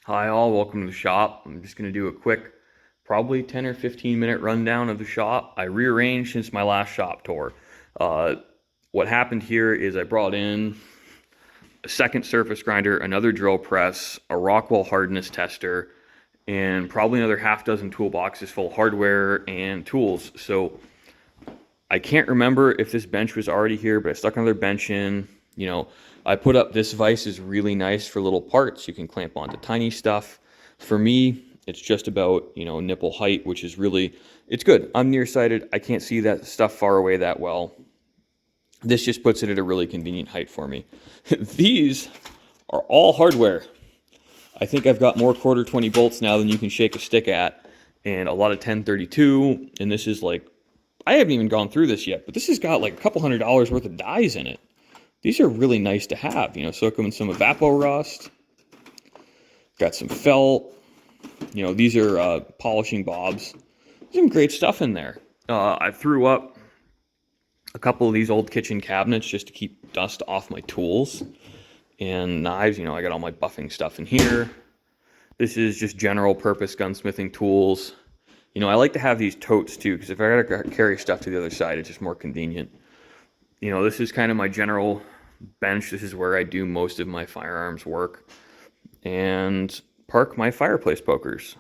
Hi all, welcome to the shop. I'm just going to do a quick, probably 10 or 15 minute rundown of the shop. I rearranged since my last shop tour. Uh, what happened here is I brought in a second surface grinder, another drill press, a Rockwell hardness tester, and probably another half dozen toolboxes full of hardware and tools. So I can't remember if this bench was already here, but I stuck another bench in. I put up this vise is really nice for little parts. You can clamp onto tiny stuff. For me, it's just about, nipple height, which is really, it's good. I'm nearsighted. I can't see that stuff far away that well. This just puts it at a really convenient height for me. These are all hardware. I think I've got more quarter 20 bolts now than you can shake a stick at, and a lot of 1032, and this is like, I haven't even gone through this yet, but this has got like a couple $100 worth of dies in it. These are really nice to have, soak them in some Evapor rust. Got some felt. These are polishing bobs. Some great stuff in there. I threw up a couple of these old kitchen cabinets just to keep dust off my tools. And knives, I got all my buffing stuff in here. This is just general purpose gunsmithing tools. I like to have these totes too, because if I gotta carry stuff to the other side, it's just more convenient. This is kind of my general bench. This is where I do most of my firearms work and park my fireplace pokers.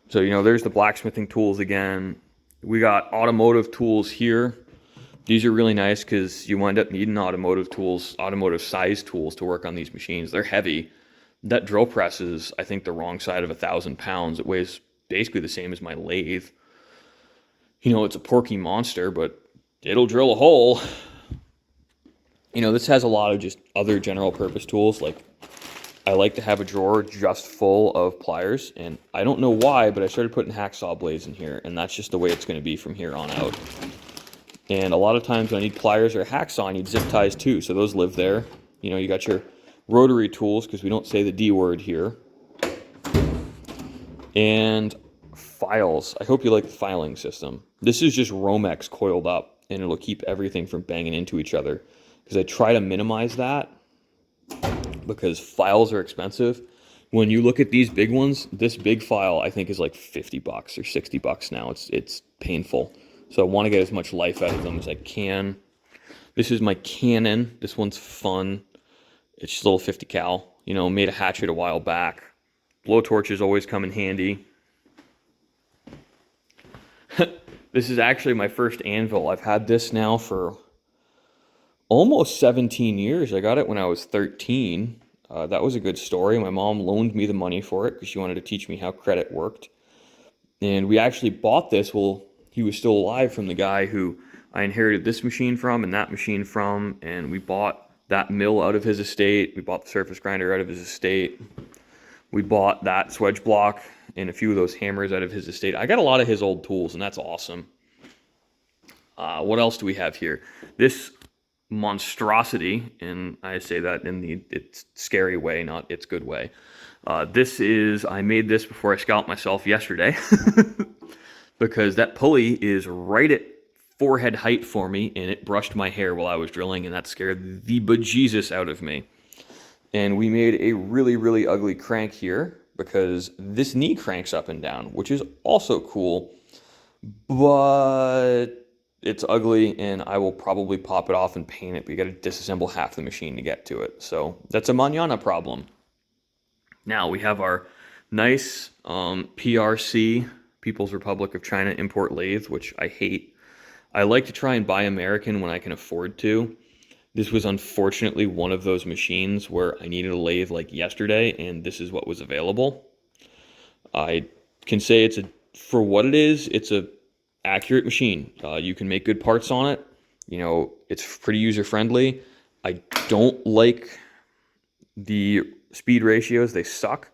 So, there's the blacksmithing tools again. We got automotive tools here. These are really nice because you wind up needing automotive tools, automotive size tools to work on these machines. They're heavy. That drill press is, I think, the wrong side of 1,000 pounds. It weighs basically the same as my lathe. It's a porky monster, but it'll drill a hole. This has a lot of just other general purpose tools. Like, I like to have a drawer just full of pliers, and I don't know why, but I started putting hacksaw blades in here, and that's just the way it's going to be from here on out. And a lot of times when I need pliers or a hacksaw, I need zip ties too, so those live there. You got your rotary tools, because we don't say the D word here. And files. I hope you like the filing system. This is just Romex coiled up, and it'll keep everything from banging into each other. Because I try to minimize that, because files are expensive. When you look at these big ones, this big file I think is like $50 or $60 now. It's painful. So I want to get as much life out of them as I can. This is my Canon. This one's fun. It's just a little 50 cal. Made a hatchet a while back. Blowtorches always come in handy. This is actually my first Anvil. I've had this now for almost 17 years. I got it when I was 13. That was a good story. My mom loaned me the money for it because she wanted to teach me how credit worked. And we actually bought this. Well, he was still alive, from the guy who I inherited this machine from and that machine from. And we bought that mill out of his estate. We bought the surface grinder out of his estate. We bought that swedge block and a few of those hammers out of his estate. I got a lot of his old tools, and that's awesome. What else do we have here? This monstrosity, and I say that in its scary way, not its good way. I made this before I scalped myself yesterday because that pulley is right at forehead height for me, and it brushed my hair while I was drilling, and that scared the bejesus out of me. And we made a really, really ugly crank here because this knee cranks up and down, which is also cool, but it's ugly, and I will probably pop it off and paint it, but you got to disassemble half the machine to get to it. So that's a manana problem. Now we have our nice PRC, People's Republic of China import lathe, which I hate. I like to try and buy American when I can afford to. This was unfortunately one of those machines where I needed a lathe like yesterday, and this is what was available. I can say for what it is, it's a accurate machine. You can make good parts on it. It's pretty user friendly. I don't like the speed ratios. They suck.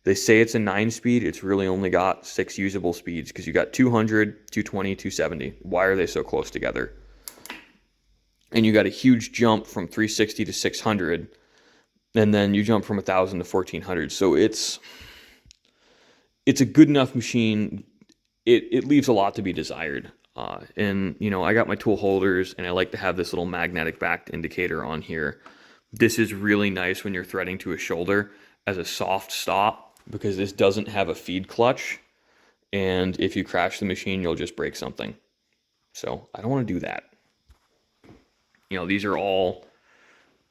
They say it's a 9-speed. It's really only got 6 usable speeds because you got 200, 220, 270. Why are they so close together? And you got a huge jump from 360 to 600, and then you jump from 1,000 to 1,400. So it's a good enough machine. It leaves a lot to be desired. And I got my tool holders, and I like to have this little magnetic backed indicator on here This is really nice when you're threading to a shoulder as a soft stop because this doesn't have a feed clutch. And if you crash the machine, you'll just break something. So I don't want to do that. You know, these are all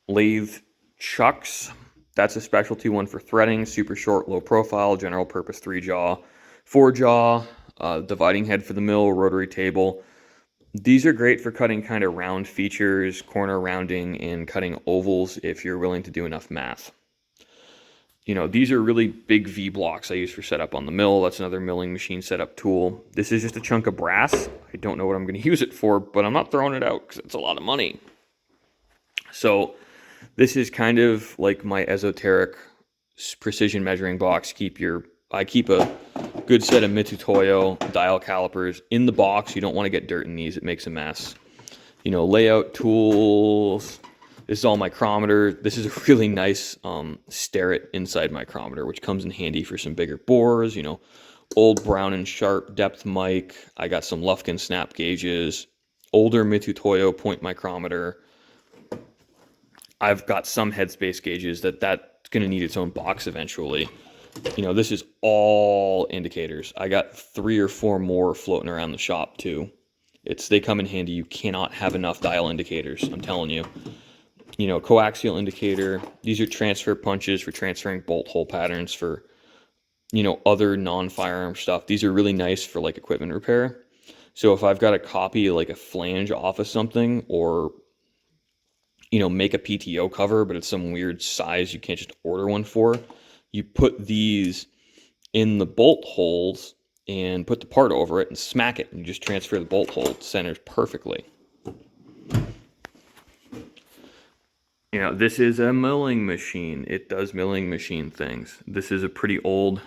lathe chucks. That's a specialty one for threading, super short, low profile, general purpose 3-jaw, 4-jaw, dividing head for the mill, rotary table. These are great for cutting kind of round features, corner rounding, and cutting ovals if you're willing to do enough math. You know, these are really big V blocks I use for setup on the mill. That's another milling machine setup tool. This is just a chunk of brass. I don't know what I'm going to use it for, but I'm not throwing it out because it's a lot of money. So this is kind of like my esoteric precision measuring box. I keep a good set of Mitutoyo dial calipers in the box. You don't want to get dirt in these. It makes a mess. You know, layout tools. This is all micrometer. This is a really nice Starrett inside micrometer, which comes in handy for some bigger bores. You know, old Brown and Sharp depth mic. I got some Lufkin snap gauges. Older Mitutoyo point micrometer. I've got some headspace gauges that's going to need its own box eventually. You know, this is all indicators. I got 3 or 4 more floating around the shop too. They come in handy. You cannot have enough dial indicators, I'm telling you. You know, coaxial indicator. These are transfer punches for transferring bolt hole patterns for, you know, other non-firearm stuff. These are really nice for like equipment repair. So if I've got to copy like a flange off of something, or, you know, make a PTO cover, but it's some weird size you can't just order one for, you put these in the bolt holes and put the part over it and smack it, and you just transfer the bolt hole. It centers perfectly. You know, this is a milling machine. It does milling machine things. This is a pretty old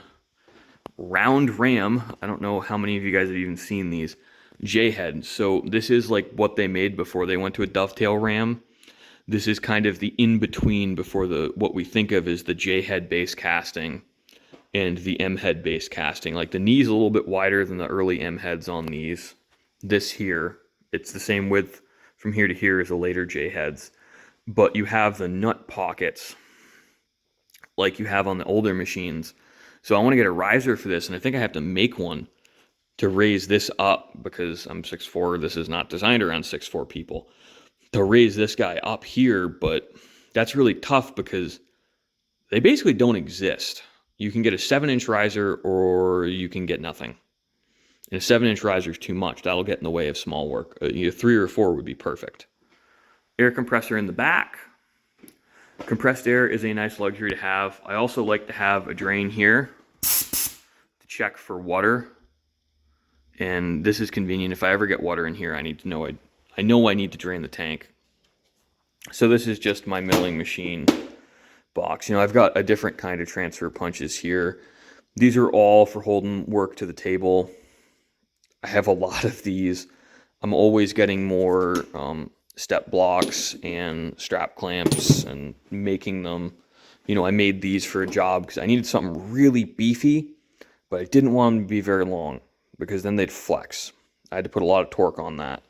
round ram. I don't know how many of you guys have even seen these. J-head. So this is like what they made before they went to a dovetail ram. This is kind of the in-between before what we think of as the J-head base casting and the M-head base casting. Like the knee's a little bit wider than the early M-heads on these. This here, it's the same width from here to here as the later J-heads. But you have the nut pockets like you have on the older machines. So I want to get a riser for this, and I think I have to make one to raise this up because I'm 6'4". This is not designed around 6'4" people. To raise this guy up here, but that's really tough because they basically don't exist. You can get a 7-inch riser or you can get nothing. And a 7-inch riser is too much. That'll get in the way of small work. 3 or 4 would be perfect. Air compressor in the back. Compressed air is a nice luxury to have. I also like to have a drain here to check for water. And this is convenient. If I ever get water in here, I need to know I know I need to drain the tank. So this is just my milling machine box. You know, I've got a different kind of transfer punches here. These are all for holding work to the table. I have a lot of these. I'm always getting more step blocks and strap clamps and making them. You know, I made these for a job because I needed something really beefy, but I didn't want them to be very long because then they'd flex. I had to put a lot of torque on that.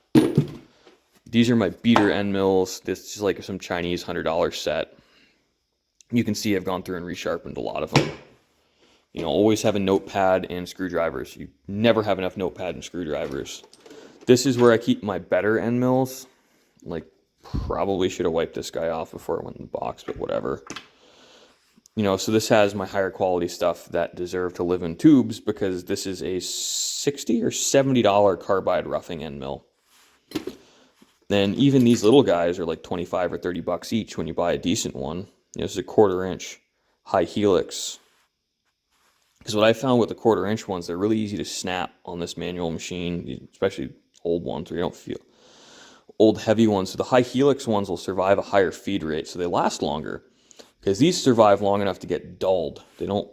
These are my beater end mills. This is like some Chinese $100 set. You can see I've gone through and resharpened a lot of them. You know, always have a notepad and screwdrivers. You never have enough notepad and screwdrivers. This is where I keep my better end mills. Like, probably should have wiped this guy off before it went in the box, but whatever. You know, so this has my higher quality stuff that deserve to live in tubes because this is a $60 or $70 carbide roughing end mill. And even these little guys are like 25 or 30 bucks each when you buy a decent one. You know, this is a 1/4 inch high helix. Because what I found with the 1/4 inch ones, they're really easy to snap on this manual machine, especially old ones where you don't feel old heavy ones. So the high helix ones will survive a higher feed rate, so they last longer. Because these survive long enough to get dulled. They don't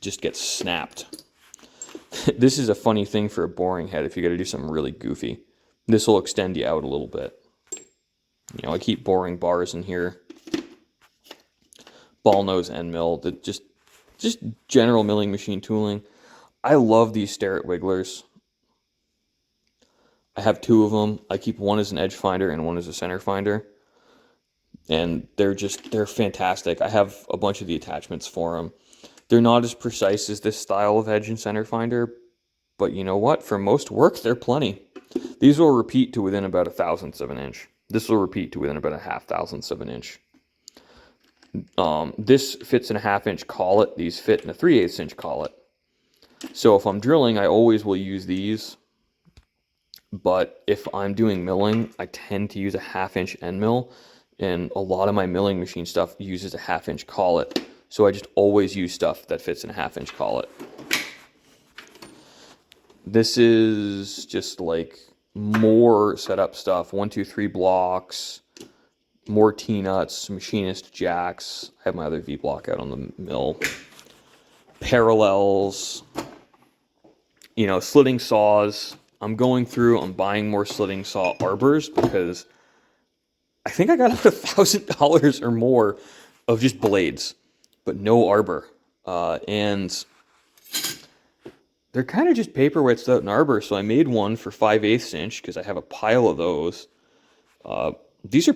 just get snapped. This is a funny thing for a boring head if you got to do something really goofy. This will extend you out a little bit. You know, I keep boring bars in here. Ball nose end mill. Just general milling machine tooling. I love these Starrett wigglers. I have 2 of them. I keep one as an edge finder and one as a center finder. and they're fantastic. I have a bunch of the attachments for them. They're not as precise as this style of edge and center finder, but you know what? For most work, they're plenty. These will repeat to within about 1/1000th of an inch. This will repeat to within about 1/2,000th of an inch. This fits in a 1/2 inch collet. These fit in a 3/8 inch collet. So if I'm drilling, I always will use these. But if I'm doing milling, I tend to use a 1/2 inch end mill. And a lot of my milling machine stuff uses a 1/2 inch collet. So I just always use stuff that fits in a 1/2 inch collet. This is just like more setup stuff. 1, 2, 3 blocks, more T-nuts, machinist jacks. I have my other V-block out on the mill. Parallels, you know, slitting saws. I'm going through, I'm buying more slitting saw arbors because I think I got about $1,000 or more of just blades, but no arbor. And they're kind of just paperweights without an arbor, so I made one for 5/8 inch because I have a pile of those. These are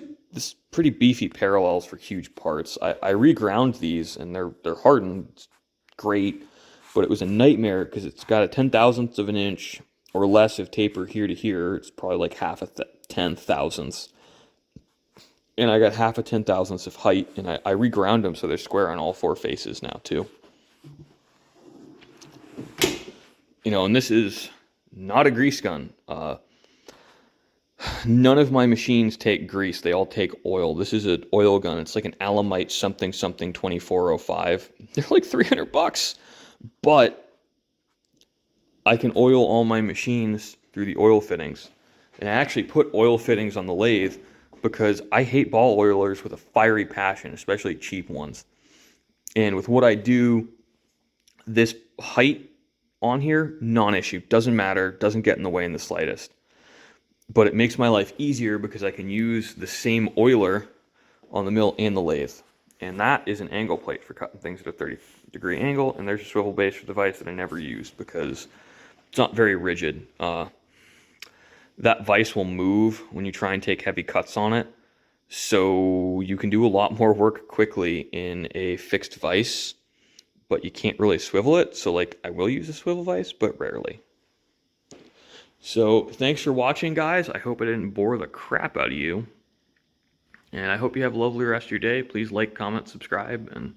pretty beefy parallels for huge parts. I reground these, and they're hardened. It's great, but it was a nightmare because it's got a 1/10,000th of an inch or less of taper here to here. It's probably like 1/10,000th. And I got 1/10,000th of height, and I reground them so they're square on all 4 faces now too. You know, and this is not a grease gun. None of my machines take grease. They all take oil. This is an oil gun. It's like an Alamite something 2405. They're like $300, but I can oil all my machines through the oil fittings. And I actually put oil fittings on the lathe because I hate ball oilers with a fiery passion, especially cheap ones. And with what I do, this height on here, non-issue. Doesn't matter. Doesn't get in the way in the slightest. But it makes my life easier because I can use the same oiler on the mill and the lathe. And that is an angle plate for cutting things at a 30-degree angle. And there's a swivel base for the vise that I never used because it's not very rigid. That vise will move when you try and take heavy cuts on it. So you can do a lot more work quickly in a fixed vise, but you can't really swivel it. So like I will use a swivel vise, but rarely. So thanks for watching, guys. I hope I didn't bore the crap out of you. And I hope you have a lovely rest of your day. Please like, comment, subscribe, and